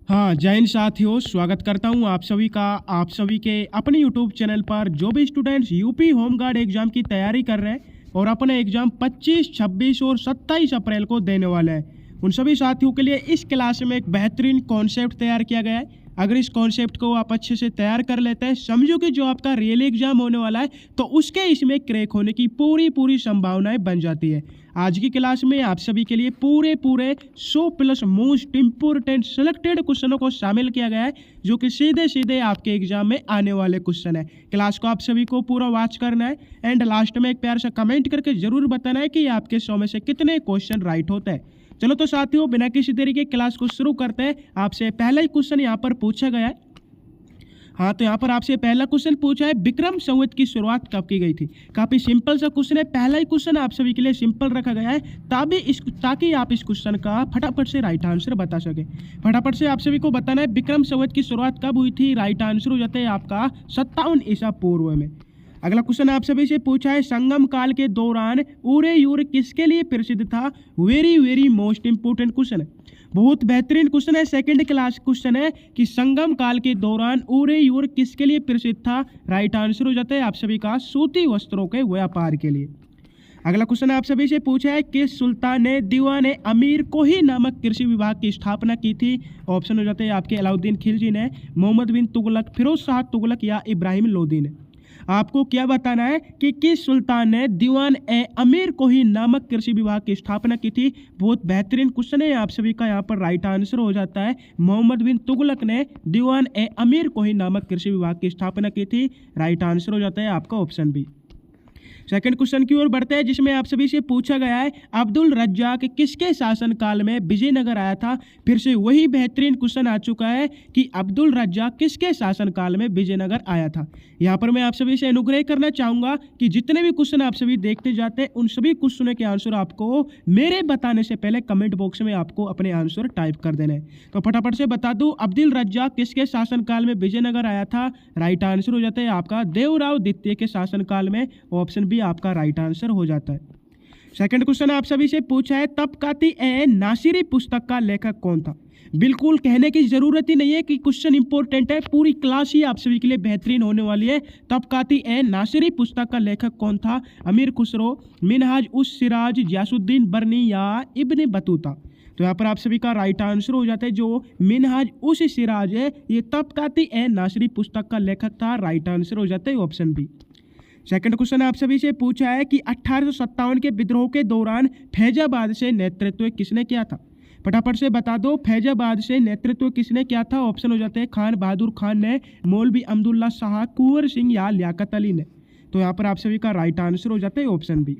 हाँ, जय हिंद साथियों, स्वागत करता हूँ आप सभी का आप सभी के अपने यूट्यूब चैनल पर। जो भी स्टूडेंट्स यूपी होमगार्ड एग्जाम की तैयारी कर रहे हैं और अपने एग्जाम 25, 26 और 27 अप्रैल को देने वाले हैं, उन सभी साथियों के लिए इस क्लास में एक बेहतरीन कॉन्सेप्ट तैयार किया गया है। अगर इस कॉन्सेप्ट को आप अच्छे से तैयार कर लेते हैं, समझो कि जो आपका रियल एग्जाम होने वाला है तो उसके इसमें क्रैक होने की पूरी संभावनाएं बन जाती है। आज की क्लास में आप सभी के लिए पूरे 100+ मोस्ट इंपोर्टेंट सिलेक्टेड क्वेश्चनों को शामिल किया गया है, जो कि सीधे सीधे आपके एग्जाम में आने वाले क्वेश्चन है। क्लास को आप सभी को पूरा वॉच करना है एंड लास्ट में एक प्यार सा कमेंट करके जरूर बताना है कि आपके 100 में से कितने क्वेश्चन राइट होते हैं। चलो तो साथियों, बिना किसी देरी के क्लास को शुरू करते हैं। आपसे पहला ही क्वेश्चन यहाँ पर पूछा गया है। हाँ, तो यहाँ पर आपसे पहला क्वेश्चन पूछा है, विक्रम संवत की शुरुआत कब की गई थी। काफी सिंपल सा क्वेश्चन है। पहला ही क्वेश्चन आप सभी के लिए सिंपल रखा गया है ताकि आप इस क्वेश्चन का फटाफट से राइट आंसर बता सके। फटाफट से आप सभी को बताना है विक्रम संवत की शुरुआत कब हुई थी। राइट आंसर हो जाता है आपका 57 ईसा पूर्व में। अगला क्वेश्चन आप सभी से पूछा है, संगम काल के दौरान उरेयूर किसके लिए प्रसिद्ध था। वेरी मोस्ट इंपोर्टेंट क्वेश्चन है, बहुत बेहतरीन क्वेश्चन है। सेकंड क्लास क्वेश्चन है कि संगम काल के दौरान उरेयूर किसके लिए प्रसिद्ध था। राइट आंसर हो जाता है आप सभी का सूती वस्त्रों के व्यापार के लिए। अगला क्वेश्चन आप सभी से पूछा है, किस सुल्तान ने दीवान अमीर कोही नामक कृषि विभाग की स्थापना की थी। ऑप्शन हो जाते हैं आपके अलाउद्दीन खिलजी ने, मोहम्मद बिन तुगलक, फिरोज शाह तुगलक या इब्राहिम लोदी ने। आपको क्या बताना है कि किस सुल्तान ने दीवान अमीर कोही नामक कृषि विभाग की स्थापना की थी। बहुत बेहतरीन क्वेश्चन है आप सभी का। यहाँ पर राइट आंसर हो जाता है मोहम्मद बिन तुगलक ने दीवान अमीर कोही नामक कृषि विभाग की स्थापना की थी। राइट आंसर हो जाता है आपका ऑप्शन बी। सेकंड क्वेश्चन की ओर बढ़ते हैं, जिसमें आप सभी से पूछा गया है, अब्दुल रज्जाक किसके शासनकाल में विजयनगर आया था। फिर से वही बेहतरीन क्वेश्चन आ चुका है कि अब्दुल रज्जाक किसके शासनकाल में विजयनगर आया था। यहाँ पर मैं आप सभी से अनुग्रह करना चाहूंगा कि जितने भी क्वेश्चन आप सभी देखते जाते हैं, उन सभी क्वेश्चनों के आंसर आपको मेरे बताने से पहले कमेंट बॉक्स में आपको अपने आंसर टाइप कर देना है। तो फटाफट से बता दूं, अब्दुल रज्जाक किसके शासनकाल में विजयनगर आया था। राइट आंसर हो जाता है आपका देवराव द्वितीय के शासनकाल में। ऑप्शन बी आपका राइट आंसर हो जाता है। सेकंड क्वेश्चन आप सभी से पूछा है, तबकाती ए नासिरी पुस्तक का लेखक कौन था। बिल्कुल कहने की जरूरत ही नहीं है कि क्वेश्चन इंपॉर्टेंट है, पूरी क्लास ही आप सभी के लिए बेहतरीन होने वाली है। तबकाती ए नासिरी पुस्तक का लेखक कौन था। अमीर खुसरो, मिनहाज उस सिराज, गयासुद्दीन बरनी या इब्न बतूता। तो यहाँ पर आप सभी का राइट आंसर हो जाता है जो मिनहाज उस सिराज है, ये तबकाती ए नासिरी पुस्तक का लेखक था। राइट आंसर हो जाता है ऑप्शन बी। सेकंड क्वेश्चन आप सभी से पूछा है कि 1857 के विद्रोह के दौरान फैजाबाद से नेतृत्व किसने किया था। फटाफट से बता दो, फैजाबाद से नेतृत्व किसने किया था। ऑप्शन हो जाते हैं खान बहादुर खान ने, मौलवी अब्दुल्ला शाह, कुंवर सिंह या लियाकत अली ने। तो यहाँ पर आप सभी का राइट आंसर हो जाता है ऑप्शन बी।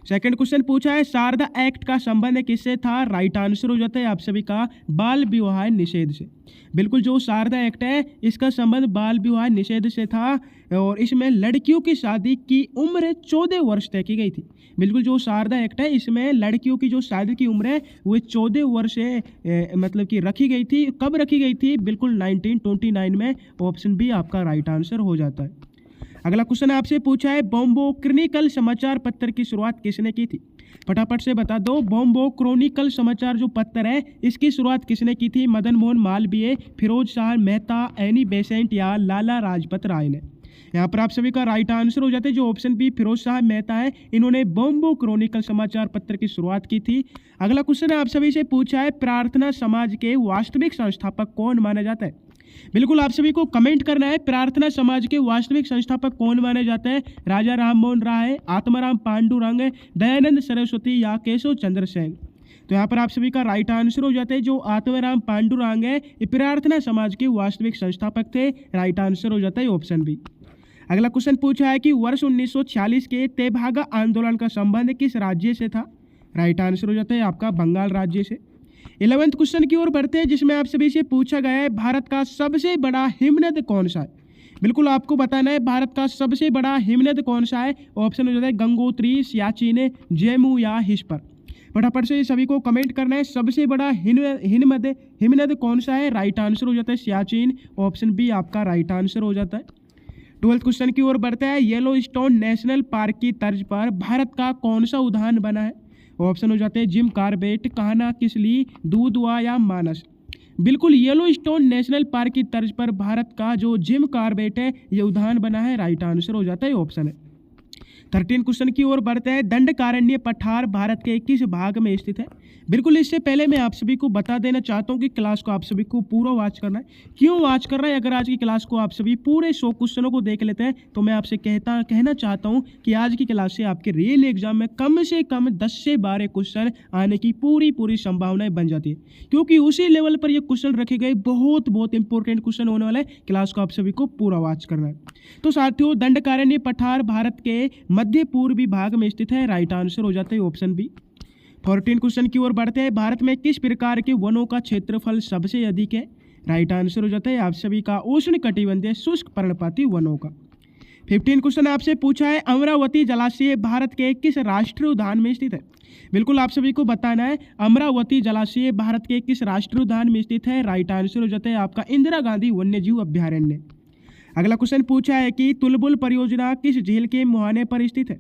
सेकंड क्वेश्चन पूछा है, शारदा एक्ट का संबंध किससे था। राइट आंसर हो जाता है आप सभी का बाल विवाह निषेध से। बिल्कुल, जो शारदा एक्ट है इसका संबंध बाल विवाह निषेध से था और इसमें लड़कियों की शादी की उम्र 14 वर्ष तय की गई थी। बिल्कुल, जो शारदा एक्ट है इसमें लड़कियों की जो शादी की उम्र है वो 14 वर्ष मतलब कि रखी गई थी। कब रखी गई थी। बिल्कुल 1929 में। ऑप्शन बी आपका राइट आंसर हो जाता है। अगला क्वेश्चन आपसे पूछा है, बॉम्बो क्रॉनिकल समाचार पत्र की शुरुआत किसने की थी। फटाफट से बता दो, बॉम्बो क्रॉनिकल समाचार जो पत्र है इसकी शुरुआत किसने की थी। मदन मोहन मालवीय, फिरोज शाह मेहता, एनी बेसेंट या लाला लाजपत राय ने। यहाँ पर आप सभी का राइट आंसर हो जाता है जो ऑप्शन बी फिरोज शाह मेहता है, इन्होंने बॉम्बो क्रॉनिकल समाचार पत्र की शुरुआत की थी। अगला क्वेश्चन आप सभी से पूछा है, प्रार्थना समाज के वास्तविक संस्थापक कौन माना जाता है। बिल्कुल, आप सभी को कमेंट करना है प्रार्थना समाज के वास्तविक संस्थापक कौन माने जाते हैं। राजा राममोहन राय, आत्माराम पांडुरंग, दयानंद सरस्वती या केशव चंद्र सेन। तो यहाँ पर आप सभी का राइट आंसर हो जाता है जो आत्माराम पांडुरंग है, ये प्रार्थना समाज के वास्तविक संस्थापक थे। राइट आंसर हो जाता है ऑप्शन बी। अगला क्वेश्चन पूछा है कि वर्ष 1946 के तेभागा आंदोलन का संबंध किस राज्य से था। राइट आंसर हो जाता है आपका बंगाल राज्य से। 11th क्वेश्चन की ओर बढ़ते हैं, जिसमें आप सभी से पूछा गया है, भारत का सबसे बड़ा हिमनद कौन सा है। बिल्कुल, आपको बताना है भारत का सबसे बड़ा हिमनद कौन सा है। ऑप्शन हो जाता है गंगोत्री, सियाचिन, जेमू या हिस्पर। फटाफट से सभी को कमेंट करना है सबसे बड़ा हिमनद कौन सा है। राइट आंसर हो जाता है सियाचिन। ऑप्शन बी आपका राइट आंसर हो जाता है। 12th क्वेश्चन की ओर बढ़ता है, येलोस्टोन नेशनल पार्क की तर्ज पर भारत का कौन सा उद्यान बना है। ऑप्शन हो जाते हैं जिम कार्बेट, कान्हा किसली, दूधवा या मानस। बिल्कुल येलोस्टोन नेशनल पार्क की तर्ज पर भारत का जो जिम कॉर्बेट है ये उद्यान बना है। राइट आंसर हो जाता है ऑप्शन है। 13 क्वेश्चन की ओर बढ़ते हैं। दंडकारण्य पठार भारत के किस भाग में स्थित है? बिल्कुल इससे पहले मैं आप सभी को बता देना चाहता हूं कि क्लास को आप सभी को पूरा वॉच करना है। क्यों वॉच करना है? अगर आज की क्लास को आप सभी पूरे 100 क्वेश्चनों को देख लेते हैं तो मैं आपसे कहना चाहता हूं कि आज की क्लास से आपके रियल एग्जाम में कम से कम 10 से 12 क्वेश्चन आने की पूरी संभावनाएं बन जाती है, क्योंकि उसी लेवल पर ये क्वेश्चन रखे गए बहुत इंपॉर्टेंट क्वेश्चन होने वाला है। क्लास को आप सभी को पूरा वॉच करना है। तो साथियों, दंडकारण्य पठार भारत के मध्य पूर्वी भाग में स्थित है। राइट आंसर हो जाता है ऑप्शन बी। 14 क्वेश्चन की ओर बढ़ते हैं। भारत में किस प्रकार के वनों का क्षेत्रफल सबसे अधिक है? राइट आंसर हो जाता है आप सभी का उष्ण कटिबंधीय शुष्क पर्णपाती वनों का। 15 क्वेश्चन आपसे पूछा है, अमरावती जलाशय भारत के किस राष्ट्रीय उद्यान में स्थित है? बिल्कुल आप सभी को बताना है अमरावती जलाशय भारत के किस राष्ट्रीय उद्यान में स्थित है। राइट आंसर हो जाता है आपका इंदिरा गांधी वन्यजीव अभ्यारण्य। अगला क्वेश्चन पूछा है कि तुलबुल परियोजना किस झील के मुहाने पर स्थित है?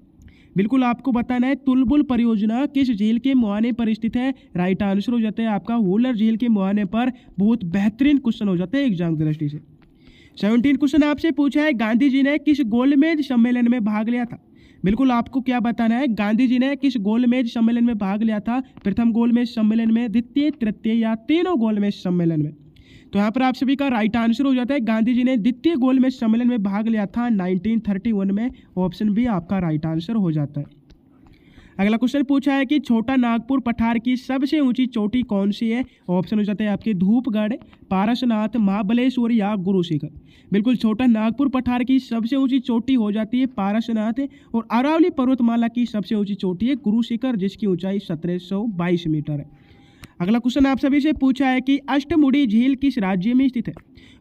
बिल्कुल आपको बताना है तुलबुल परियोजना किस झील के मुहाने पर स्थित है। राइट आंसर हो जाता है आपका वुलर झील के मुहाने पर। बहुत बेहतरीन क्वेश्चन हो जाता है एग्जाम की दृष्टि से। 17 क्वेश्चन आपसे पूछा है, गांधी जी ने किस गोलमेज सम्मेलन में भाग लिया था? बिल्कुल आपको क्या बताना है, गांधी जी ने किस गोलमेज सम्मेलन में भाग लिया था? प्रथम गोलमेज सम्मेलन में, द्वितीय, तृतीय या तीनों गोलमेज सम्मेलन में? तो यहाँ पर आप सभी का राइट आंसर हो जाता है गांधी जी ने द्वितीय गोलमेज सम्मेलन में भाग लिया था 1931 में। ऑप्शन बी आपका राइट आंसर हो जाता है। अगला क्वेश्चन पूछा है कि छोटा नागपुर पठार की सबसे ऊंची चोटी कौन सी है? ऑप्शन हो जाता है आपके धूपगढ़, पारसनाथ, महाबलेश्वर या गुरु शिखर। बिल्कुल छोटा नागपुर पठार की सबसे ऊंची चोटी हो जाती है पारसनाथ, और अरावली पर्वतमाला की सबसे ऊंची चोटी है गुरु शिखर, जिसकी ऊंचाई 1722 मीटर है। अगला क्वेश्चन आप सभी से पूछा है कि अष्टमुड़ी झील किस राज्य में स्थित है?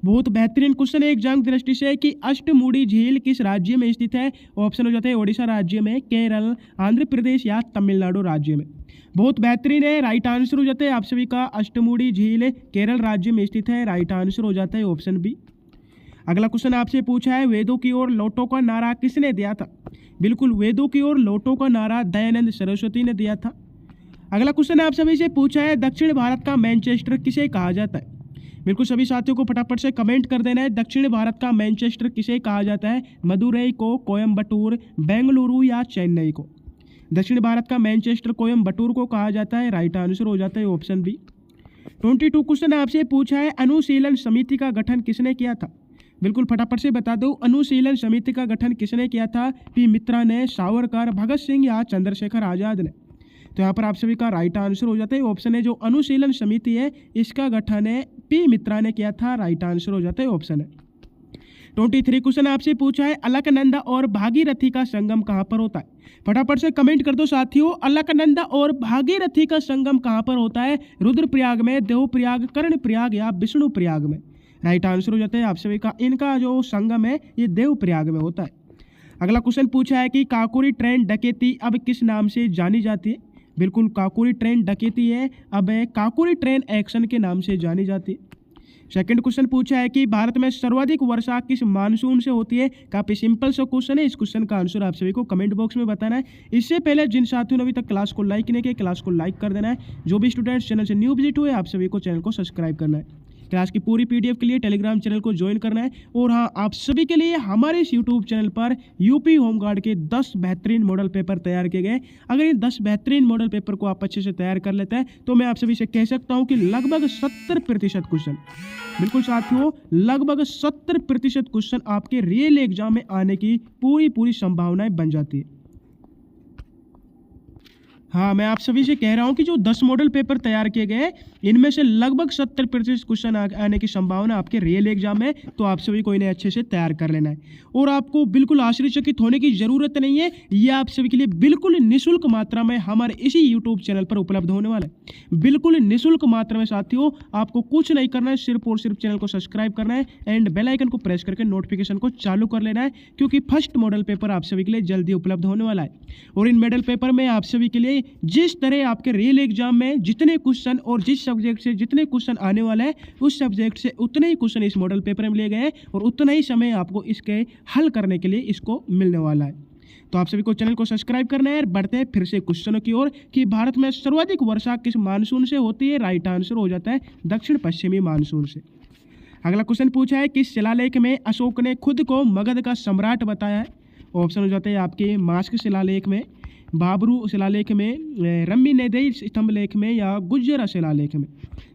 बहुत बेहतरीन क्वेश्चन है एग्जाम की दृष्टि से कि अष्टमुड़ी झील किस राज्य में स्थित है। ऑप्शन हो जाता है ओडिशा राज्य में, केरल, आंध्र प्रदेश या तमिलनाडु राज्य में। बहुत बेहतरीन है। राइट आंसर हो जाता है आप सभी का अष्टमुड़ी झील केरल राज्य में स्थित है। राइट आंसर हो जाता है ऑप्शन बी। अगला क्वेश्चन आपसे पूछा है, वेदों की ओर लौटो का नारा किसने दिया था? बिल्कुल वेदों की ओर लौटो का नारा दयानंद सरस्वती ने दिया था। अगला क्वेश्चन आप सभी से पूछा है, दक्षिण भारत का मैनचेस्टर किसे कहा जाता है? बिल्कुल सभी साथियों को फटाफट से कमेंट कर देना है, दक्षिण भारत का मैनचेस्टर किसे कहा जाता है? मदुरई को, कोयम्बटूर, बेंगलुरु या चेन्नई को? दक्षिण भारत का मैनचेस्टर कोयम्बटूर को कहा जाता है। राइट आंसर हो जाता है ऑप्शन बी। 22 क्वेश्चन आपसे पूछा है, अनुशीलन समिति का गठन किसने किया था? बिल्कुल फटाफट से बता दो, अनुशीलन समिति का गठन किसने किया था? पी मित्रा ने, सावरकर, भगत सिंह या चंद्रशेखर आजाद ने? तो यहाँ पर आप सभी का राइट आंसर हो जाता है ऑप्शन है जो अनुशीलन समिति है इसका गठन है पी मित्रा ने किया था। राइट आंसर हो जाता है ऑप्शन है। 23 क्वेश्चन आपसे पूछा है, अलकनंदा और भागीरथी का संगम कहाँ पर होता है? फटाफट से कमेंट कर दो साथियों, अलकनंदा और भागीरथी का संगम कहाँ पर होता है? रुद्रप्रयाग में, देवप्रयाग, कर्णप्रयाग या विष्णुप्रयाग में? राइट आंसर हो जाता है आप सभी का इनका जो संगम है ये देवप्रयाग में होता है। अगला क्वेश्चन पूछा है कि काकोरी ट्रेन डकैती अब किस नाम से जानी जाती है? बिल्कुल काकोरी ट्रेन डकैती है अब काकोरी ट्रेन एक्शन के नाम से जानी जाती है। सेकंड क्वेश्चन पूछा है कि भारत में सर्वाधिक वर्षा किस मानसून से होती है? काफी सिंपल सा क्वेश्चन है, इस क्वेश्चन का आंसर आप सभी को कमेंट बॉक्स में बताना है। इससे पहले जिन साथियों ने अभी तक क्लास को लाइक नहीं किया, क्लास को लाइक कर देना है। जो भी स्टूडेंट्स चैनल से न्यू विजिट हुए आप सभी को चैनल को सब्सक्राइब करना है। क्लास की पूरी पीडीएफ के लिए टेलीग्राम चैनल को ज्वाइन करना है। और हाँ, आप सभी के लिए हमारे इस यूट्यूब चैनल पर यूपी होमगार्ड के 10 बेहतरीन मॉडल पेपर तैयार किए गए। अगर इन 10 बेहतरीन मॉडल पेपर को आप अच्छे से तैयार कर लेते हैं तो मैं आप सभी से कह सकता हूं कि लगभग 70% क्वेश्चन, बिल्कुल साथियों, लगभग 70% क्वेश्चन आपके रियल एग्जाम में आने की पूरी संभावनाएं बन जाती है। हाँ, मैं आप सभी से कह रहा हूँ कि जो 10 मॉडल पेपर तैयार किए गए इनमें से लगभग 70% क्वेश्चन आने की संभावना आपके रियल एग्जाम है। तो आप सभी को इन्हें अच्छे से तैयार कर लेना है और आपको बिल्कुल आश्चर्यचकित होने की ज़रूरत नहीं है। ये आप सभी के लिए बिल्कुल निःशुल्क मात्रा में हमारे इसी यूट्यूब चैनल पर उपलब्ध होने वाला है। बिल्कुल निःशुल्क मात्रा में साथियों, आपको कुछ नहीं करना है, सिर्फ और सिर्फ चैनल को सब्सक्राइब करना है एंड बेल आइकन को प्रेस करके नोटिफिकेशन को चालू कर लेना है, क्योंकि फर्स्ट मॉडल पेपर आप सभी के लिए जल्दी उपलब्ध होने वाला है। और इन मॉडल पेपर में आप सभी के लिए जिस तरह आपके रियल एग्जाम में जितने क्वेश्चन और जिस सब्जेक्ट से जितने क्वेश्चन आने वाले हैं उस सब्जेक्ट से उतने ही क्वेश्चन इस मॉडल पेपर में लिए गए हैं और उतना ही समय आपको इसके हल करने के लिए इसको मिलने वाला है। तो आप सभी को चैनल को सब्सक्राइब करना है। बढ़ते हैं फिर से क्वेश्चनों की ओर कि भारत में सर्वाधिक वर्षा किस मानसून से होती है। राइट आंसर हो जाता है दक्षिण पश्चिमी मानसून से। अगला क्वेश्चन पूछा है किस शिलालेख में अशोक ने खुद को मगध का सम्राट बताया है। ऑप्शन हो जाते हैं आपके मास्क शिलालेख में, बाबरू शिलालेख में, रम्मी नेदई स्तंभ लेख में या गुज्जर शिलालेख में।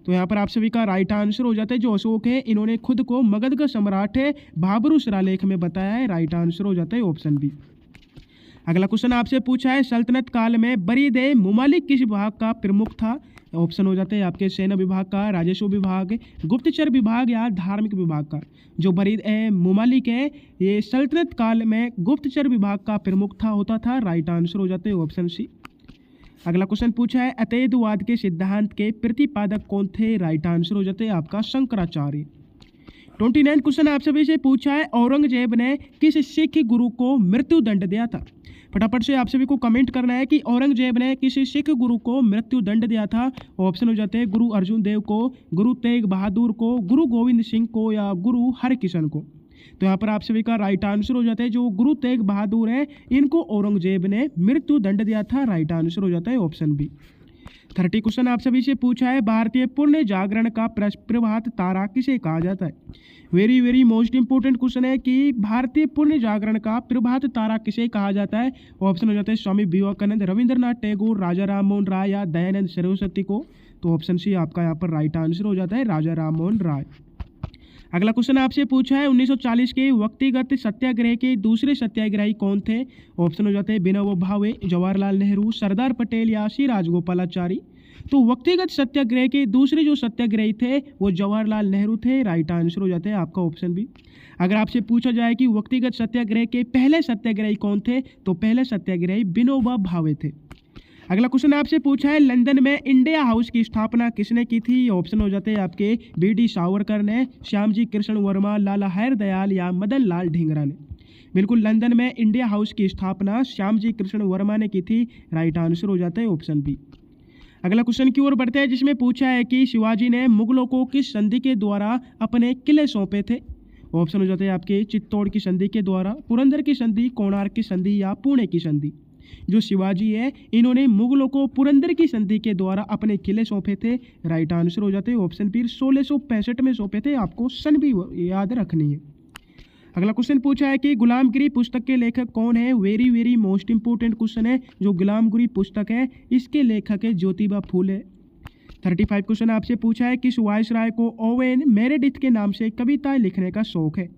तो यहाँ पर आप सभी का राइट आंसर हो जाता है जो अशोक है इन्होंने खुद को मगध का सम्राट है बाबरू शिलालेख में बताया है। राइट आंसर हो जाता है ऑप्शन बी। अगला क्वेश्चन आपसे पूछा है सल्तनत काल में बरीद ए मुमालिक किस विभाग का प्रमुख था। ऑप्शन हो जाते हैं आपके सेना विभाग का, राजस्व विभाग, गुप्तचर विभाग या धार्मिक विभाग का। जो बरीद ए मुमालिक है ये सल्तनत काल में गुप्तचर विभाग का प्रमुख होता था। राइट आंसर हो जाते हैं ऑप्शन सी। अगला क्वेश्चन पूछा है अतैदवाद के सिद्धांत के प्रतिपादक कौन थे। राइट आंसर हो जाते हैं आपका शंकराचार्य। 29 क्वेश्चन आप सभी से पूछा है औरंगजेब ने किस सिख गुरु को मृत्यु दंड दिया था। फटाफट से आप सभी को कमेंट करना है कि औरंगजेब ने किस सिख गुरु को मृत्यु दंड दिया था। ऑप्शन हो जाते हैं गुरु अर्जुन देव को, गुरु तेग बहादुर को, गुरु गोविंद सिंह को या गुरु हरकिशन को। तो यहाँ पर आप सभी का राइट आंसर हो जाता है जो गुरु तेग बहादुर है इनको औरंगजेब ने मृत्यु दंड दिया था। राइट आंसर हो जाता है ऑप्शन बी। 30 क्वेश्चन आप सभी से पूछा है भारतीय पुण्य जागरण का प्रभात तारा किसे कहा जाता है। Very very most important question है कि भारतीय पुण्य जागरण का प्रभात तारा किसे कहा जाता है। ऑप्शन हो जाते हैं स्वामी विवेकानंद, रविंद्रनाथ टैगोर, राजा राम मोहन राय या दयानंद सरस्वती को। तो ऑप्शन सी आपका यहाँ पर राइट आंसर हो जाता है राजा राम मोहन राय। अगला क्वेश्चन आपसे पूछा है 1940 के व्यक्तिगत सत्याग्रह के दूसरे सत्याग्रही कौन थे। ऑप्शन हो जाते हैं विनोबा भावे, जवाहरलाल नेहरू, सरदार पटेल या श्री राजगोपालाचारी। तो व्यक्तिगत सत्याग्रह के दूसरे जो सत्याग्रही थे वो जवाहरलाल नेहरू थे। राइट आंसर हो जाता है आपका ऑप्शन बी। अगर आपसे पूछा जाए कि व्यक्तिगत सत्याग्रह के पहले सत्याग्रही कौन थे तो पहले सत्याग्रही विनोबा भावे थे। अगला क्वेश्चन आपसे पूछा है लंदन में इंडिया हाउस की स्थापना किसने की थी। ऑप्शन हो जाते हैं आपके बी.डी. सावरकर ने, श्यामजी कृष्ण वर्मा, लाला हरदयाल या मदन लाल ढींगरा ने। बिल्कुल लंदन में इंडिया हाउस की स्थापना श्यामजी कृष्ण वर्मा ने की थी। राइट आंसर हो जाता है ऑप्शन बी। अगला क्वेश्चन की ओर बढ़ते हैं जिसमें पूछा है कि शिवाजी ने मुगलों को किस संधि के द्वारा अपने किले सौंपे थे। ऑप्शन हो जाते हैं आपके चित्तौड़ की संधि के द्वारा, पुरंदर की संधि, कोणार्क की संधि या पुणे की संधि। जो शिवाजी है इन्होंने मुगलों को पुरंदर की संधि के द्वारा अपने किले सौंपे थे। राइट आंसर हो जाते हैं ऑप्शन बी 1665 में सौंपे थे। आपको सन भी याद रखनी है। अगला क्वेश्चन पूछा है कि गुलामगिरी पुस्तक के लेखक कौन है। Very very most important question है। जो गुलामगिरी पुस्तक है इसके लेखक है ज्योतिबा फूले। 35 क्वेश्चन आपसे पूछा है किस वायसराय को ओवेन मेरेडिथ के नाम से कविताएं लिखने का शौक है।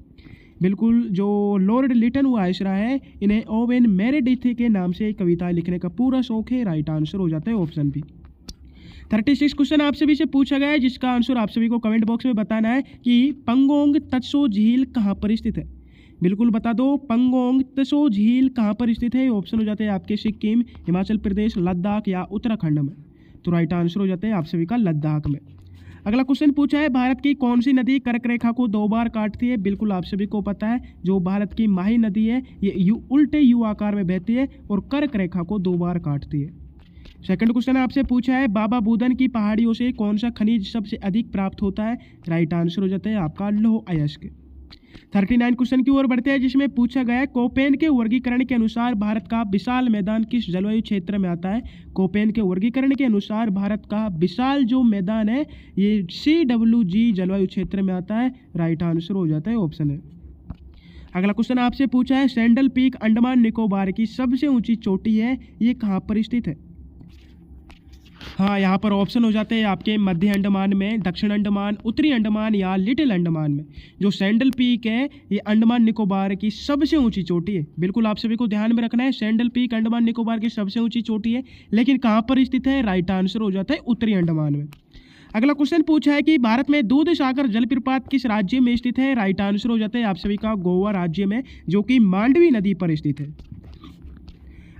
बिल्कुल जो लॉर्ड लिटन वायसराय है इन्हें ओवेन मेरेडिथ के नाम से कविताएं लिखने का पूरा शौक है। राइट आंसर हो जाता है ऑप्शन बी। 36 क्वेश्चन आप सभी से पूछा गया है जिसका आंसर आप सभी को कमेंट बॉक्स में बताना है कि पंगोंग त्सो झील कहाँ पर स्थित है। बिल्कुल बता दो पंगोंग त्सो झील कहाँ पर स्थित है। ऑप्शन हो जाते हैं आपके सिक्किम, हिमाचल प्रदेश, लद्दाख या उत्तराखंड में। तो राइट आंसर हो जाते हैं आप सभी का लद्दाख में। अगला क्वेश्चन पूछा है भारत की कौन सी नदी कर्क रेखा को 2 बार काटती है। बिल्कुल आप सभी को पता है जो भारत की माही नदी है ये उल्टे यू आकार में बहती है और कर्क रेखा को 2 बार काटती है। सेकंड क्वेश्चन आपसे पूछा है बाबा बुदन की पहाड़ियों से कौन सा खनिज सबसे अधिक प्राप्त होता है। राइट आंसर हो जाता है आपका लौह अयस्क। 39 क्वेश्चन की ओर बढ़ते हैं जिसमें पूछा गया है कोपेन के वर्गीकरण के अनुसार भारत का विशाल मैदान किस जलवायु क्षेत्र में आता है। कोपेन के वर्गीकरण के अनुसार भारत का विशाल जो मैदान है ये CWG जलवायु क्षेत्र में आता है। राइट आंसर हो जाता है ऑप्शन है। अगला क्वेश्चन आपसे पूछा है सैंडल पीक अंडमान निकोबार की सबसे ऊंची चोटी है ये कहाँ पर स्थित है। हाँ यहाँ पर ऑप्शन हो जाते हैं आपके मध्य अंडमान में, दक्षिण अंडमान, उत्तरी अंडमान या लिटिल अंडमान में। जो सैंडल पीक है ये अंडमान निकोबार की सबसे ऊंची चोटी है। बिल्कुल आप सभी को ध्यान में रखना है सैंडल पीक अंडमान निकोबार की सबसे ऊंची चोटी है लेकिन कहाँ पर स्थित है। राइट आंसर हो जाता है उत्तरी अंडमान में। अगला क्वेश्चन पूछा है कि भारत में दूध सागर जलप्रपात किस राज्य में स्थित है। राइट आंसर हो जाता है आप सभी का गोवा राज्य में जो कि मांडवी नदी पर स्थित है।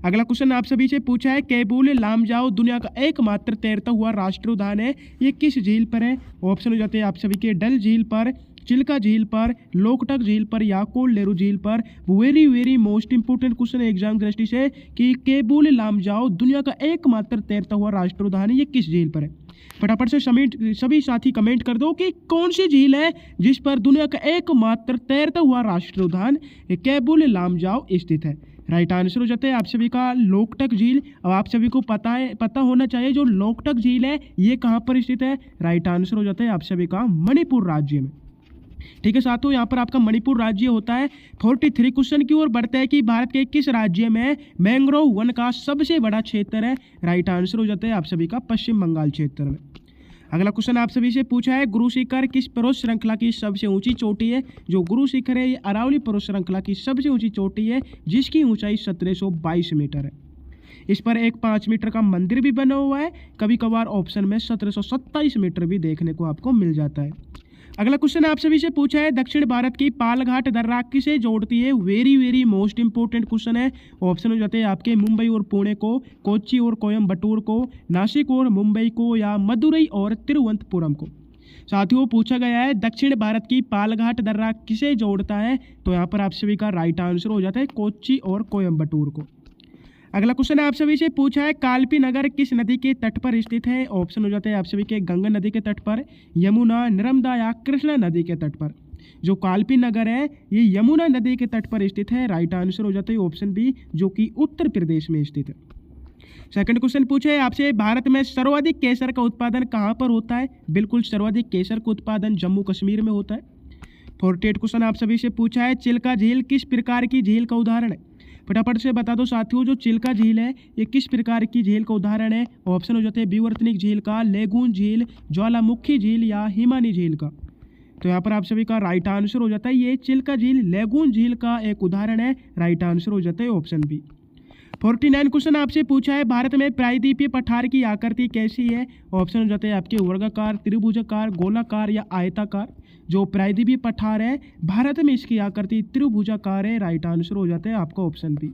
अगला क्वेश्चन आप सभी से पूछा है केबुल लामजाओ दुनिया का एकमात्र तैरता हुआ राष्ट्रीय उद्यान है ये किस झील पर है। ऑप्शन हो जाते हैं आप सभी के डल झील पर, चिल्का झील पर, लोकटक झील पर या कोल नेहरू झील पर। Very very most important question exam दृष्टि से कि केबुल लामजाओ दुनिया का एकमात्र तैरता हुआ राष्ट्रीय उद्यान है ये किस झील पर है। फटाफट से सभी साथी कमेंट कर दो कि कौन सी झील है जिस पर दुनिया का एकमात्र तैरता हुआ राष्ट्रीय उद्यान केबुल लामजाओ स्थित है। राइट आंसर हो जाता है आप सभी का लोकटक झील। अब आप सभी को पता होना चाहिए जो लोकटक झील है ये कहाँ पर स्थित है। राइट आंसर हो जाता है आप सभी का मणिपुर राज्य में। ठीक है साथियों, यहाँ पर आपका मणिपुर राज्य होता है। 43 क्वेश्चन की ओर बढ़ते हैं कि भारत के किस राज्य में मैंग्रोव वन का सबसे बड़ा क्षेत्र है। राइट आंसर हो जाता है आप सभी का पश्चिम बंगाल क्षेत्र में। अगला क्वेश्चन आप सभी से पूछा है गुरु शिखर किस पर्वत श्रृंखला की सबसे ऊंची चोटी है। जो गुरु शिखर है ये अरावली पर्वत श्रृंखला की सबसे ऊंची चोटी है जिसकी ऊंचाई 1722 मीटर है। इस पर एक 5 मीटर का मंदिर भी बना हुआ है। कभी कभार ऑप्शन में 1727 मीटर भी देखने को आपको मिल जाता है। अगला क्वेश्चन आप सभी से पूछा है दक्षिण भारत की पालघाट दर्रा किसे जोड़ती है। वेरी मोस्ट इंपोर्टेंट क्वेश्चन है। ऑप्शन हो जाते हैं आपके मुंबई और पुणे को, कोच्चि और कोयम्बटूर को, नासिक और मुंबई को, या मदुरई और तिरुवनंतपुरम को। साथियों पूछा गया है दक्षिण भारत की पालघाट दर्रा किसे जोड़ता है, तो यहाँ पर आप सभी का राइट आंसर हो जाता है कोच्चि और कोयम्बटूर को। अगला क्वेश्चन आप सभी से पूछा है कालपी नगर किस नदी के तट पर स्थित है। ऑप्शन हो जाते हैं आप सभी के गंगा नदी के तट पर, यमुना, नर्मदा या कृष्णा नदी के तट पर। जो कालपी नगर है ये यमुना नदी के तट पर स्थित है। राइट आंसर हो जाता है ऑप्शन बी जो कि उत्तर प्रदेश में स्थित है। सेकंड क्वेश्चन पूछे आपसे भारत में सर्वाधिक केसर का उत्पादन कहाँ पर होता है। बिल्कुल सर्वाधिक केसर का उत्पादन जम्मू कश्मीर में होता है। 48 क्वेश्चन आप सभी से पूछा है चिल्का झील किस प्रकार की झील का उदाहरण है। फटाफट से बता दो साथियों जो चिल्का झील है ये किस प्रकार की झील का उदाहरण है। ऑप्शन हो जाते हैं विवर्तनिक झील का, लेगून झील, ज्वालामुखी झील या हिमानी झील का। तो यहाँ पर आप सभी का राइट आंसर हो जाता है ये चिल्का झील लेगून झील का एक उदाहरण है। राइट आंसर हो जाता है ऑप्शन बी। 49 क्वेश्चन आपसे पूछा है भारत में प्रायद्वीपीय पठार की आकृति कैसी है। ऑप्शन हो जाते हैं आपके वर्गाकार, त्रिभुजाकार, गोलाकार या आयताकार। जो प्रायद्वीपीय पठार है भारत में इसकी आकृति त्रिभुजाकार है। राइट आंसर हो जाता है आपका ऑप्शन बी।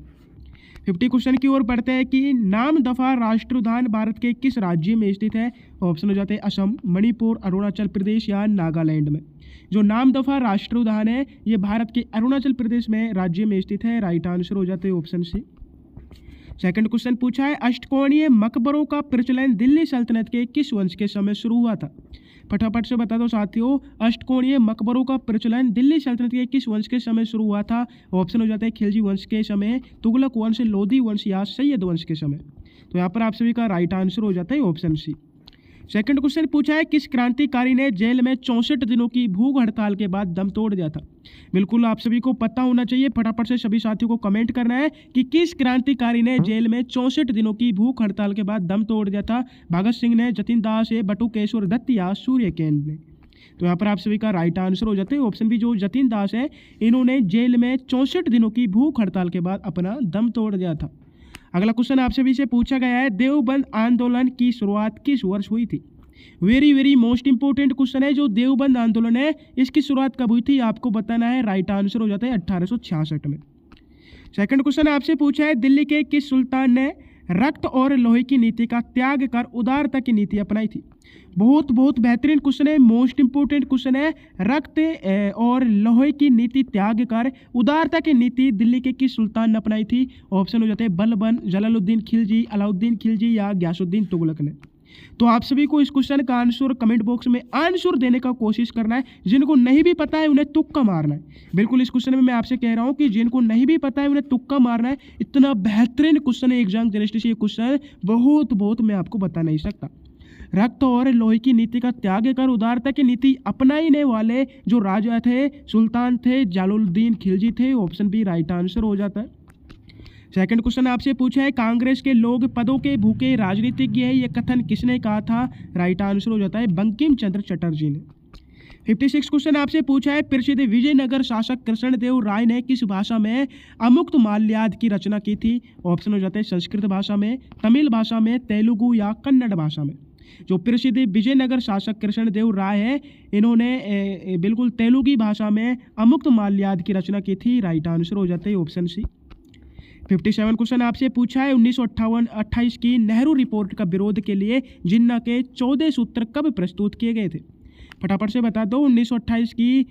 50 क्वेश्चन की ओर बढ़ते हैं कि नामदफा राष्ट्रीय उद्यान भारत के किस राज्य में स्थित है। ऑप्शन हो जाते हैं असम, मणिपुर, अरुणाचल प्रदेश या नागालैंड में। जो नामदफा राष्ट्रीय उद्यान है ये भारत के अरुणाचल प्रदेश में राज्य में स्थित है। राइट आंसर हो जाते हैं ऑप्शन सी। सेकंड क्वेश्चन पूछा है अष्टकोणीय मकबरों का प्रचलन दिल्ली सल्तनत के किस वंश के समय शुरू हुआ था। फटाफट से बता दो साथियों अष्टकोणीय मकबरों का प्रचलन दिल्ली सल्तनत के किस वंश के समय शुरू हुआ था। ऑप्शन हो जाते हैं खिलजी वंश के समय, तुगलक वंश, लोधी वंश या सैयद वंश के समय। तो यहाँ पर आप सभी का राइट आंसर हो जाता है ऑप्शन सी। सेकंड क्वेश्चन पूछा है किस क्रांतिकारी ने जेल में 64 दिनों की भूख हड़ताल के बाद दम तोड़ दिया था। बिल्कुल आप सभी को पता होना चाहिए। फटाफट से सभी साथियों को कमेंट करना है कि किस क्रांतिकारी ने जेल में 64 दिनों की भूख हड़ताल के बाद दम तोड़ दिया था। भगत सिंह ने, जतिन दास, बटुकेश्वर दत्त या सूर्यकेन ने। तो यहाँ पर आप सभी का राइट आंसर हो जाता है ऑप्शन बी। जो जतिन दास है इन्होंने जेल में 64 दिनों की भूख हड़ताल के बाद अपना दम तोड़ दिया था। अगला क्वेश्चन आप सभी से पूछा गया है देवबंद आंदोलन की शुरुआत किस वर्ष हुई थी। वेरी मोस्ट इंपोर्टेंट क्वेश्चन है। जो देवबंद आंदोलन है इसकी शुरुआत कब हुई थी आपको बताना है। राइट आंसर हो जाता है 1866 में। सेकंड क्वेश्चन आपसे पूछा है दिल्ली के किस सुल्तान ने रक्त और लोहे की नीति का त्याग कर उदारता की नीति अपनाई थी। बहुत बेहतरीन क्वेश्चन है, मोस्ट इंपोर्टेंट क्वेश्चन है। रक्त और लोहे की नीति त्याग कर उदारता की नीति दिल्ली के किस सुल्तान ने अपनाई थी। ऑप्शन हो जाते हैं बलबन, जलालुद्दीन खिलजी, अलाउद्दीन खिलजी या गयासुद्दीन तुगलक ने। तो आप सभी को इस क्वेश्चन का आंसर कमेंट बॉक्स में आंसर देने का कोशिश करना है। जिनको नहीं भी पता है उन्हें तुक्का मारना है। बिल्कुल इस क्वेश्चन में मैं आपसे कह रहा हूं कि जिनको नहीं भी पता है उन्हें तुक्का मारना है। इतना बेहतरीन क्वेश्चन है एग्जाम जर्नलिस्ट से। ये क्वेश्चन बहुत मैं आपको बता नहीं सकता। रक्त और लोहे की नीति का त्याग कर उदारता की नीति अपनाने वाले जो राजा थे, सुल्तान थे, जलालुद्दीन खिलजी थे। ऑप्शन बी राइट आंसर हो जाता है। सेकंड क्वेश्चन आपसे पूछा है कांग्रेस के लोग पदों के भूखे राजनीतिज्ञ है ये कथन किसने कहा था। राइट आंसर हो जाता है बंकिम चंद्र चटर्जी ने। 56 क्वेश्चन आपसे पूछा है प्रसिद्ध विजयनगर शासक कृष्णदेव राय ने किस भाषा में अमुक्त माल्याद की रचना की थी। ऑप्शन हो जाते हैं संस्कृत भाषा में, तमिल भाषा में, तेलुगु या कन्नड़ भाषा में। जो प्रसिद्ध विजयनगर शासक कृष्णदेव राय है इन्होंने बिल्कुल तेलुगी भाषा में अमुक्त माल्याद की रचना की थी। राइट आंसर हो जाते हैं ऑप्शन सी। 57 क्वेश्चन आपसे पूछा है 1928 की नेहरू रिपोर्ट का विरोध के लिए जिन्ना के 14 सूत्र कब प्रस्तुत किए गए थे। फटाफट से बता दो 1928 की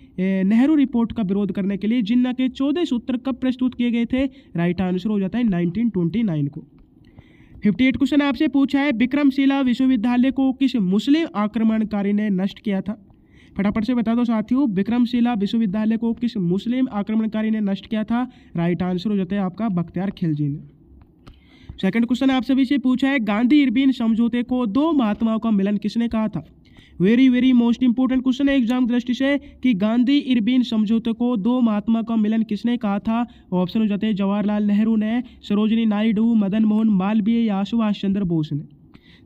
नेहरू रिपोर्ट का विरोध करने के लिए जिन्ना के 14 सूत्र कब प्रस्तुत किए गए थे। राइट आंसर हो जाता है 1929 को। 58 क्वेश्चन आपसे पूछा है विक्रमशिला विश्वविद्यालय को किस मुस्लिम आक्रमणकारी ने नष्ट किया था। फटाफट से बता दो साथियों, विक्रमशिला विश्वविद्यालय को किस मुस्लिम आक्रमणकारी ने नष्ट किया था? राइट आंसर हो जाता है आपका बख्तियार खिलजी ने। सेकंड क्वेश्चन आप सभी से पूछा है, गांधी इरविन समझौते को दो महात्माओं का मिलन किसने कहा था? वेरी मोस्ट इंपोर्टेंट क्वेश्चन है एग्जाम दृष्टि से कि गांधी इरविन समझौते को दो महात्मा का मिलन किसने कहा था? ऑप्शन हो जाते हैं जवाहरलाल नेहरू ने, सरोजिनी नायडू, मदन मोहन मालवीय या सुभाष चंद्र बोस ने।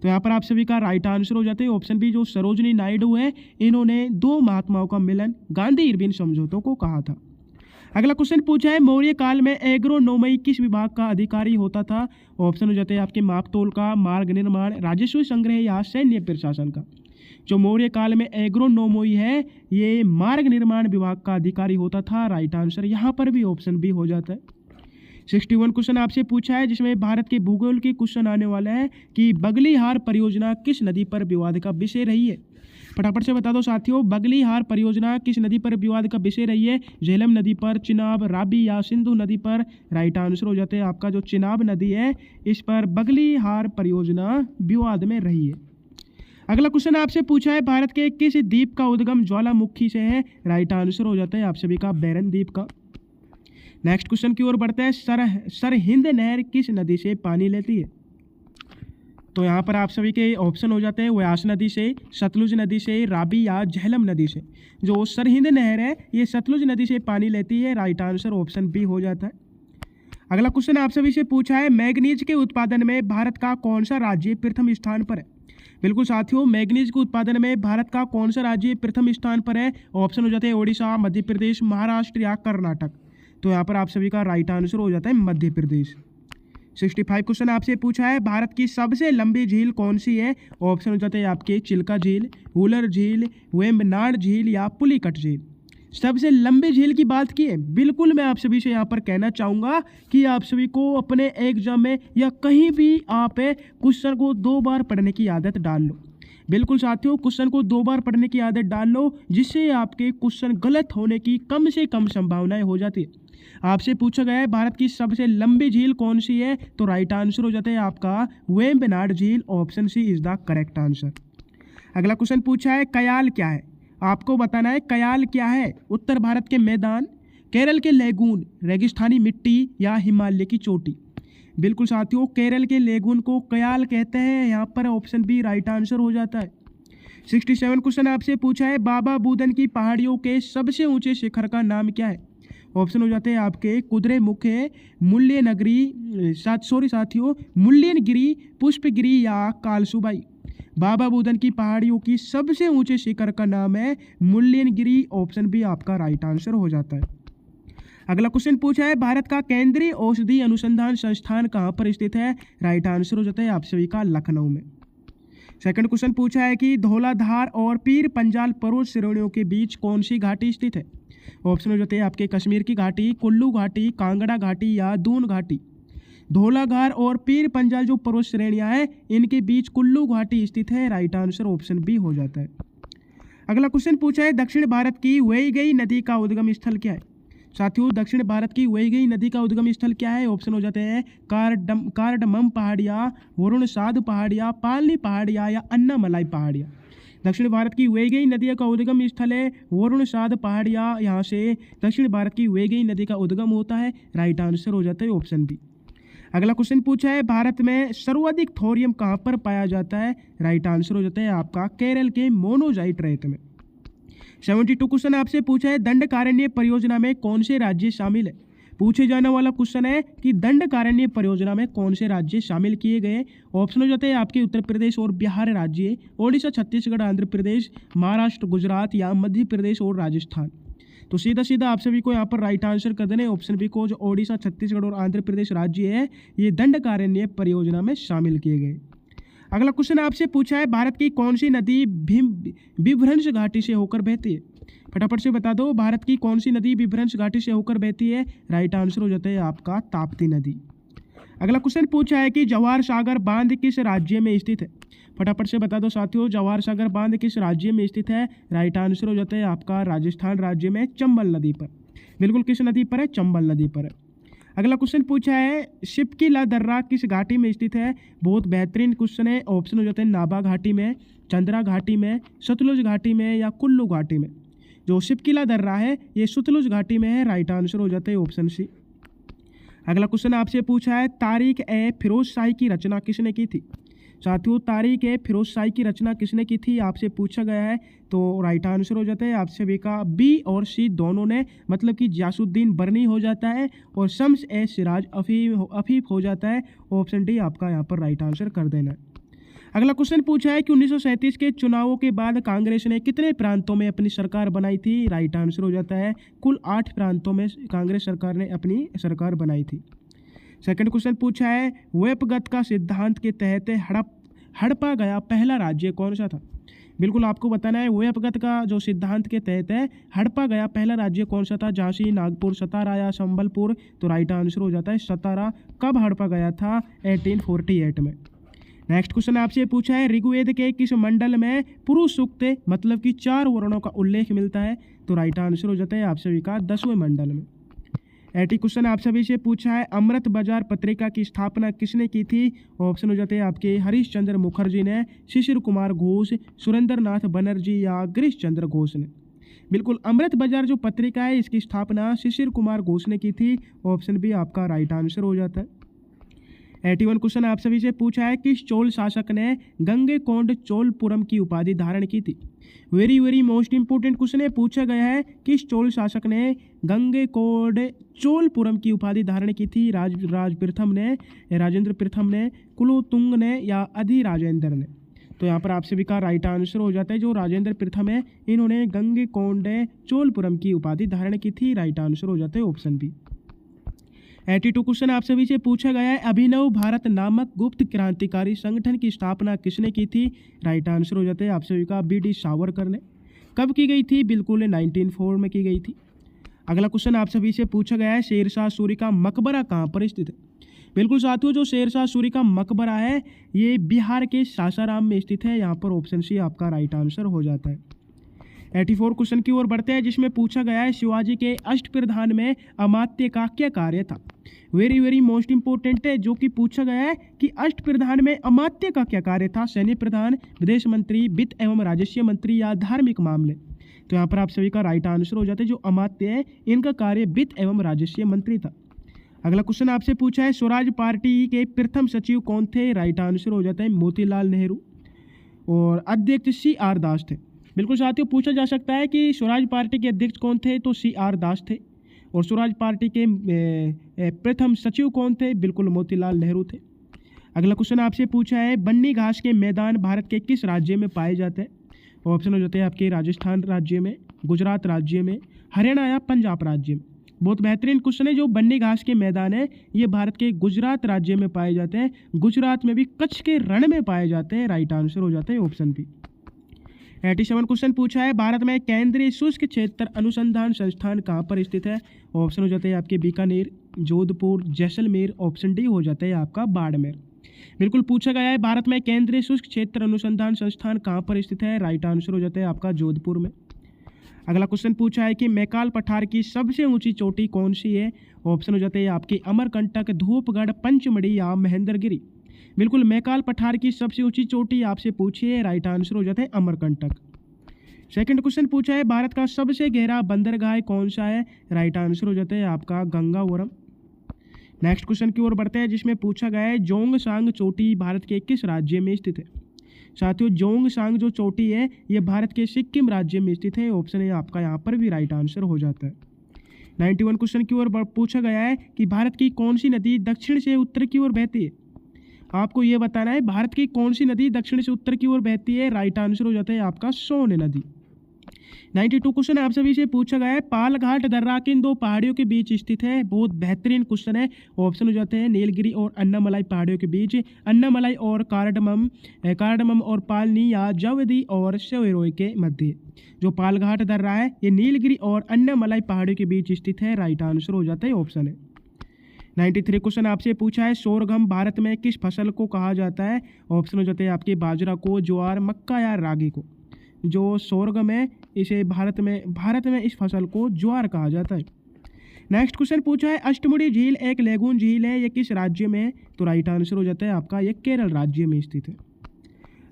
तो यहाँ पर आप सभी का राइट आंसर हो जाते हैं ऑप्शन बी, जो सरोजिनी नायडू है, इन्होंने दो महात्माओं का मिलन गांधी इरविन समझौतों को कहा था। अगला क्वेश्चन पूछा है, मौर्य काल में एग्रोनोमी किस विभाग का अधिकारी होता था? ऑप्शन हो जाते हैं आपके मापतोल का, मार्ग निर्माण, राजस्व संग्रह या सैन्य प्रशासन का। जो मौर्य काल में एग्रोनोमी है, ये मार्ग निर्माण विभाग का अधिकारी होता था। राइट आंसर यहाँ पर भी ऑप्शन बी हो जाता है। 61 क्वेश्चन आपसे पूछा है जिसमें भारत के भूगोल के क्वेश्चन आने वाला है कि बगलीहार परियोजना किस नदी पर विवाद का विषय रही है? फटाफट से बता दो साथियों, बगलीहार परियोजना किस नदी पर विवाद का विषय रही है? झेलम नदी पर, चिनाब, राबी या सिंधु नदी पर? राइट आंसर हो जाते हैं आपका जो चिनाब नदी है, इस पर बगलीहार परियोजना विवाद में रही है। अगला क्वेश्चन आपसे पूछा है, भारत के किस द्वीप का उद्गम ज्वालामुखी से है? राइट आंसर हो जाता है आप सभी का बैरन द्वीप का। नेक्स्ट क्वेश्चन की ओर बढ़ते हैं, सरहिंद नहर किस नदी से पानी लेती है? तो यहाँ पर आप सभी के ऑप्शन हो जाते हैं व्यास नदी से, सतलुज नदी से, राबी या झेलम नदी से। जो सरहिंद नहर है, ये सतलुज नदी से पानी लेती है। राइट आंसर ऑप्शन बी हो जाता है। अगला क्वेश्चन आप सभी से पूछा है, मैग्नीज के उत्पादन में भारत का कौन सा राज्य प्रथम स्थान पर है? बिल्कुल साथियों, मैग्नीज के उत्पादन में भारत का कौन सा राज्य प्रथम स्थान पर है? ऑप्शन हो जाते हैं ओडिशा, मध्य प्रदेश, महाराष्ट्र या कर्नाटक। तो यहाँ पर आप सभी का राइट आंसर हो जाता है मध्य प्रदेश। 65 क्वेश्चन आपसे पूछा है, भारत की सबसे लंबी झील कौन सी है? ऑप्शन हो जाते हैं आपके चिल्का झील, वुलर झील, वेम्बनाड झील या पुलिकट झील। सबसे लंबी झील की बात की है, बिल्कुल मैं आप सभी से यहाँ पर कहना चाहूँगा कि आप सभी को अपने एग्जाम में या कहीं भी आप क्वेश्चन को 2 बार पढ़ने की आदत डाल लो। बिल्कुल साथियों, क्वेश्चन को 2 बार पढ़ने की आदत डाल लो, जिससे आपके क्वेश्चन गलत होने की कम से कम संभावनाएं हो जाती है। आपसे पूछा गया है भारत की सबसे लंबी झील कौन सी है? तो राइट आंसर हो जाता है आपका वेम्बनाड झील। Option C is the correct answer. अगला क्वेश्चन पूछा है, कयाल क्या है? आपको बताना है कयाल क्या है। उत्तर भारत के मैदान, केरल के लेगून, रेगिस्तानी मिट्टी या हिमालय की चोटी। बिल्कुल साथियों, केरल के लेगून को कयाल कहते हैं। यहाँ पर ऑप्शन बी राइट आंसर हो जाता है। 67 क्वेश्चन आपसे पूछा है, बाबा बुदन की पहाड़ियों के सबसे ऊंचे शिखर का नाम क्या है? ऑप्शन हो जाते हैं आपके कुद्रेमुख, मुल्यनगिरी, पुष्पगिरी या कालसुबाई। बाबा बुदन की पहाड़ियों की सबसे ऊंचे शिखर का नाम है मुल्यनगिरी। ऑप्शन बी आपका राइट आंसर हो जाता है। अगला क्वेश्चन पूछा है, भारत का केंद्रीय औषधि अनुसंधान संस्थान कहाँ पर स्थित है? राइट आंसर हो जाता है आप सभी का लखनऊ में। सेकंड क्वेश्चन पूछा है कि धौलाधार और पीर पंजाल पर्वत श्रेणियों के बीच कौन सी घाटी स्थित है? ऑप्शन हो जाते हैं आपके कश्मीर की घाटी, कुल्लू घाटी, कांगड़ा घाटी या दून घाटी। धौलाधार और पीर पंजाल जो पर्वत श्रेणियां हैं, इनके बीच कुल्लू घाटी स्थित है। राइट आंसर ऑप्शन बी हो जाता है। अगला क्वेश्चन पूछा है, दक्षिण भारत की वैगई नदी का उद्गम स्थल क्या है? साथियों, दक्षिण भारत की वैगई नदी का उद्गम स्थल क्या है? ऑप्शन हो जाते हैं कार्डमम पहाड़िया, वरुणसाद पहाड़िया, पालनी पहाड़िया या अन्नामलाई पहाड़िया। दक्षिण भारत की वैगई नदी का उद्गम स्थल है वरुणसाद पहाड़िया। यहाँ से दक्षिण भारत की वैगई नदी का उद्गम होता है। राइट आंसर हो जाता है ऑप्शन बी। अगला क्वेश्चन पूछा है, भारत में सर्वाधिक थोरियम कहाँ पर पाया जाता है? राइट आंसर हो जाता है आपका केरल के मोनोजाइट रेत में। 72 क्वेश्चन आपसे पूछा है, दंडकारण्य परियोजना में कौन से राज्य शामिल है? पूछे जाने वाला क्वेश्चन है कि दंडकारण्य परियोजना में कौन से राज्य शामिल किए गए। ऑप्शन हो जाते हैं आपके उत्तर प्रदेश और बिहार राज्य, ओडिशा, छत्तीसगढ़, आंध्र प्रदेश, महाराष्ट्र, गुजरात या मध्य प्रदेश और राजस्थान। तो सीधा सीधा आप सभी को यहाँ पर राइट आंसर कर देना है ऑप्शन बी को, जो ओडिशा, छत्तीसगढ़ और आंध्र प्रदेश राज्य है, ये दंडकारण्य परियोजना में शामिल किए गए। अगला क्वेश्चन आपसे पूछा है, भारत की कौन सी नदी विभ्रंश घाटी से होकर बहती है? फटाफट से बता दो, भारत की कौन सी नदी विभ्रंश घाटी से होकर बहती है? राइट आंसर हो जाता है आपका ताप्ती नदी। अगला क्वेश्चन पूछा है कि जवाहर सागर बांध किस राज्य में स्थित है? फटाफट से बता दो साथियों, जवाहर सागर बांध किस राज्य में स्थित है? राइट आंसर हो जाता है आपका राजस्थान राज्य में चंबल नदी पर। बिल्कुल किस नदी पर है? चंबल नदी पर है। अगला क्वेश्चन पूछा है शिपकीला दर्रा किस घाटी में स्थित है। बहुत बेहतरीन क्वेश्चन है। ऑप्शन हो जाते हैं नाभा घाटी में, चंद्रा घाटी में, सतलुज घाटी में या कुल्लू घाटी में। जो शिपकीला दर्रा है ये सतलुज घाटी में है। राइट आंसर हो जाता है ऑप्शन सी। अगला क्वेश्चन आपसे पूछा है तारीख ए फिरोज शाही की रचना किसने की थी। साथियों तारीख ए फिरोज शाही की रचना किसने की थी आपसे पूछा गया है। तो राइट आंसर हो जाता है आप सभी का बी और सी दोनों ने, मतलब कि गयासुद्दीन बरनी हो जाता है और शम्स ए सिराज अफीफ हो जाता है। ऑप्शन डी आपका यहाँ पर राइट आंसर कर देना है। अगला क्वेश्चन पूछा है कि 1937 के चुनावों के बाद कांग्रेस ने कितने प्रांतों में अपनी सरकार बनाई थी। राइट आंसर हो जाता है कुल 8 प्रांतों में कांग्रेस सरकार ने अपनी सरकार बनाई थी। सेकंड क्वेश्चन पूछा है वेपगत का सिद्धांत के तहत हड़पा गया पहला राज्य कौन सा था। बिल्कुल आपको बताना है वेपगत का जो सिद्धांत के तहत है हड़पा गया पहला राज्य कौन सा था। झांसी, नागपुर, सतारा या संबलपुर। तो राइट आंसर हो जाता है सतारा। कब हड़पा गया था 1848 में। नेक्स्ट क्वेश्चन आपसे पूछा है ऋग्वेद के किस मंडल में पुरुष सूक्त मतलब कि 4 वर्णों का उल्लेख मिलता है। तो राइट आंसर हो जाता है आप सभी का 10वें मंडल में। 80 क्वेश्चन आप सभी से पूछा है अमृत बाजार पत्रिका की स्थापना किसने की थी। ऑप्शन हो जाते हैं आपके हरीश चंद्र मुखर्जी ने, शिशिर कुमार घोष, सुरेंद्र नाथ बनर्जी या गिरीश चंद्र घोष ने। बिल्कुल अमृत बाजार जो पत्रिका है इसकी स्थापना शिशिर कुमार घोष ने की थी। ऑप्शन बी आपका राइट आंसर हो जाता है। 81 क्वेश्चन आप सभी से पूछा है किस चोल शासक ने गंगेकोंड चोलपुरम की उपाधि धारण की थी। वेरी मोस्ट इंपोर्टेंट क्वेश्चन है। पूछा गया है किस चोल शासक ने गंगेकोंड चोलपुरम की उपाधि धारण की थी। राजेंद्र प्रथम ने, कुलोतुंग ने या अधिराजेंद्र ने। तो यहाँ पर आप सभी का राइट आंसर हो जाता है जो राजेंद्र प्रथम है इन्होंने गंगेकोंड चोलपुरम की उपाधि धारण की थी। राइट आंसर हो जाता है ऑप्शन बी। 82 क्वेश्चन आप सभी से पूछा गया है अभिनव भारत नामक गुप्त क्रांतिकारी संगठन की स्थापना किसने की थी। राइट आंसर हो जाते हैं आप सभी का बी डी सावरकर ने। कब की गई थी। बिल्कुल 1904 में की गई थी। अगला क्वेश्चन आप सभी से पूछा गया है शेरशाह सूरी का मकबरा कहाँ पर स्थित है। बिल्कुल साथियों जो शेरशाह सूरी का मकबरा है ये बिहार के सासाराम में स्थित है। यहाँ पर ऑप्शन सी आपका राइट आंसर हो जाता है। 84 क्वेश्चन की ओर बढ़ते हैं जिसमें पूछा गया है शिवाजी के अष्टप्रधान में अमात्य का क्या कार्य था। वेरी मोस्ट इंपोर्टेंट है जो कि पूछा गया है कि अष्टप्रधान में अमात्य का क्या कार्य था। सैन्य प्रधान, विदेश मंत्री, वित्त एवं राजस्व मंत्री या धार्मिक मामले। तो यहाँ पर आप सभी का राइट आंसर हो जाता है जो अमात्य है इनका कार्य वित्त एवं राजस्व मंत्री था। अगला क्वेश्चन आपसे पूछा है स्वराज पार्टी के प्रथम सचिव कौन थे। राइट आंसर हो जाता है मोतीलाल नेहरू और अध्यक्ष CR दास थे। बिल्कुल साथियों पूछा जा सकता है कि स्वराज पार्टी के अध्यक्ष कौन थे। तो CR दास थे। और स्वराज पार्टी के प्रथम सचिव कौन थे। बिल्कुल मोतीलाल नेहरू थे। अगला क्वेश्चन आपसे पूछा है बन्नी घास के मैदान भारत के किस राज्य में पाए जाते हैं। ऑप्शन हो जाते हैं आपके राजस्थान राज्य में, गुजरात राज्य में, हरियाणा या पंजाब राज्य में। बहुत बेहतरीन क्वेश्चन है। जो बन्नी घास के मैदान है ये भारत के गुजरात राज्य में पाए जाते हैं। गुजरात में भी कच्छ के रण में पाए जाते हैं। राइट आंसर हो जाता है ऑप्शन बी। 87 क्वेश्चन पूछा है भारत में केंद्रीय शुष्क क्षेत्र अनुसंधान संस्थान कहाँ पर स्थित है। ऑप्शन हो जाते हैं आपके बीकानेर, जोधपुर, जैसलमेर। ऑप्शन डी हो जाता है आपका बाड़मेर। बिल्कुल पूछा गया है भारत में केंद्रीय शुष्क क्षेत्र अनुसंधान संस्थान कहाँ पर स्थित है। राइट आंसर हो जाता है आपका जोधपुर में। अगला क्वेश्चन पूछा है कि मैकाल पठार की सबसे ऊंची चोटी कौन सी है। ऑप्शन हो जाते हैं आपके अमरकंटक, धूपगढ़, पंचमढ़ी या महेंद्रगिरी। बिल्कुल मैकाल पठार की सबसे ऊंची चोटी आपसे पूछी है। राइट आंसर हो जाता है अमरकंटक। सेकंड क्वेश्चन पूछा है भारत का सबसे गहरा बंदरगाह कौन सा है। राइट आंसर हो जाता है आपका गंगावरम। नेक्स्ट क्वेश्चन की ओर बढ़ते हैं जिसमें पूछा गया है जोंगसांग चोटी भारत के किस राज्य में स्थित है। साथियों जोंगसांग जो चोटी है ये भारत के सिक्किम राज्य में स्थित है। ऑप्शन है आपका यहाँ पर भी राइट आंसर हो जाता है। 91 क्वेश्चन की ओर पूछा गया है कि भारत की कौन सी नदी दक्षिण से उत्तर की ओर बहती है। आपको ये बताना है भारत की कौन सी नदी दक्षिण से उत्तर की ओर बहती है। राइट आंसर हो जाता है आपका सोन नदी। 92 क्वेश्चन आप सभी से पूछा गया है पालघाट दर्रा किन 2 पहाड़ियों के बीच स्थित है। बहुत बेहतरीन क्वेश्चन है। ऑप्शन हो जाते हैं नीलगिरी और अन्नामलाई पहाड़ियों के बीच, अन्नामलाई और कार्डमम और पालनी या जवदी और सेवेरोय के मध्य। जो पालघाट दर्रा है ये नीलगिरी और अन्नामलाई पहाड़ियों के बीच स्थित है। राइट आंसर हो जाता है ऑप्शन है। 93 क्वेश्चन आपसे पूछा है सोरगम भारत में किस फसल को कहा जाता है। ऑप्शन हो जाते हैं आपके बाजरा को, ज्वार, मक्का या रागी को। जो सोरगम है इसे भारत में इस फसल को ज्वार कहा जाता है। नेक्स्ट क्वेश्चन पूछा है अष्टमुड़ी झील एक लेगून झील है, ये किस राज्य में है? तो राइट आंसर हो जाता है आपका ये केरल राज्य में स्थित है।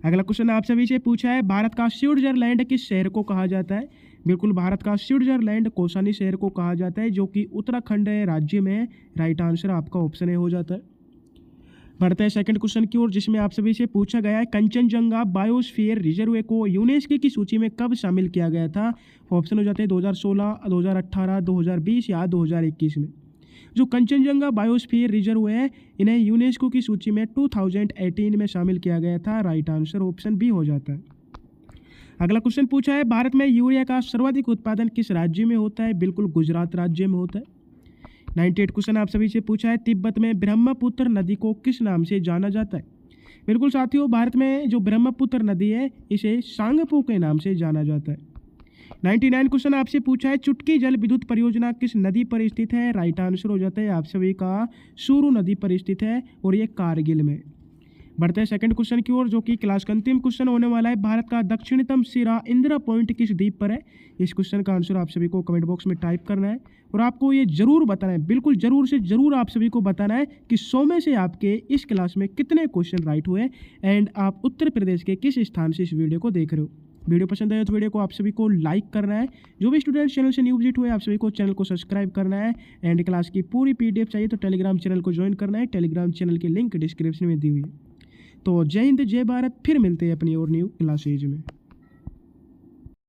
अगला क्वेश्चन आप सभी से पूछा है भारत का स्विट्जरलैंड किस शहर को कहा जाता है? बिल्कुल, भारत का स्विट्जरलैंड कौसानी शहर को कहा जाता है, जो कि उत्तराखंड राज्य में है। राइट आंसर आपका ऑप्शन ए हो जाता है। बढ़ते हैं सेकंड क्वेश्चन की ओर, जिसमें आप सभी से पूछा गया है कंचनजंगा बायोस्फीयर रिजर्व को यूनेस्को की सूची में कब शामिल किया गया था? ऑप्शन हो जाते हैं 2016, 2018, 2020 या 2021 में। जो कंचनजंगा बायोस्फीयर रिजर्व है, इन्हें यूनेस्को की सूची में 2018 में शामिल किया गया था। राइट आंसर ऑप्शन बी हो जाता है। अगला क्वेश्चन पूछा है भारत में यूरिया का सर्वाधिक उत्पादन किस राज्य में होता है? बिल्कुल, गुजरात राज्य में होता है। 98 क्वेश्चन आप सभी से पूछा है तिब्बत में ब्रह्मपुत्र नदी को किस नाम से जाना जाता है? बिल्कुल साथियों, भारत में जो ब्रह्मपुत्र नदी है इसे सांगपो के नाम से जाना जाता है। 99 क्वेश्चन आपसे पूछा है चुटकी जल विद्युत परियोजना किस नदी पर स्थित है? राइट आंसर हो जाता है आप सभी का सूरू नदी पर स्थित है और ये कारगिल में। बढ़ते हैं सेकंड क्वेश्चन की ओर, जो कि क्लास का अंतिम क्वेश्चन होने वाला है। भारत का दक्षिणतम सिरा इंदिरा पॉइंट किस द्वीप पर है? इस क्वेश्चन का आंसर आप सभी को कमेंट बॉक्स में टाइप करना है और आपको ये जरूर बताना है, बिल्कुल जरूर से जरूर आप सभी को बताना है कि 100 में से आपके इस क्लास में कितने क्वेश्चन राइट हुए एंड आप उत्तर प्रदेश के किस स्थान से इस वीडियो को देख रहे हो। वीडियो पसंद आए तो वीडियो को आप सभी को लाइक करना है। जो भी स्टूडेंट चैनल से न्यू विजिट हुए आप सभी को चैनल को सब्सक्राइब करना है एंड क्लास की पूरी PDF चाहिए तो टेलीग्राम चैनल को ज्वाइन करना है। टेलीग्राम चैनल की लिंक डिस्क्रिप्शन में दी हुई है। तो जय हिंद, जय भारत, फिर मिलते हैं अपनी और न्यू क्लासेज में।